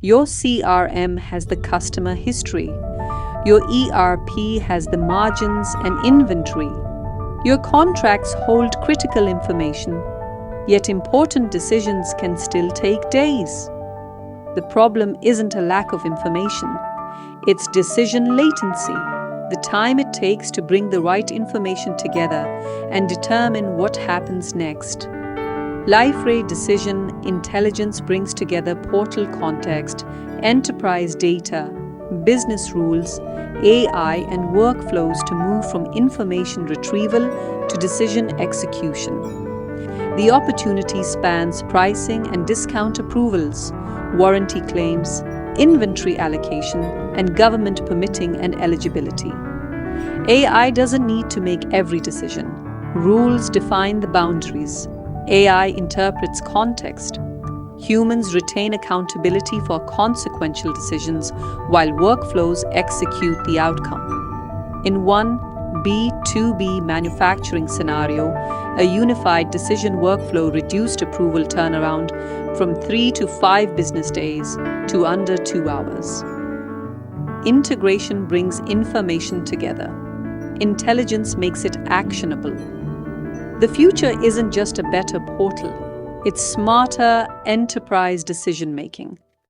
Your CRM has the customer history. Your ERP has the margins and inventory. Your contracts hold critical information, yet important decisions can still take days. The problem isn't a lack of information, it's decision latency, the time it takes to bring the right information together and determine what happens next. Liferay Decision Intelligence brings together portal context, enterprise data, business rules, AI, and workflows to move from information retrieval to decision execution. The opportunity spans pricing and discount approvals, warranty claims, inventory allocation, and government permitting and eligibility. AI doesn't need to make every decision. Rules define the boundaries. AI interprets context. Humans retain accountability for consequential decisions while workflows execute the outcome. In one B2B manufacturing scenario, a unified decision workflow reduced approval turnaround from 3 to 5 business days to under 2 hours. Integration brings information together. Intelligence makes it actionable. The future isn't just a better portal, it's smarter enterprise decision-making.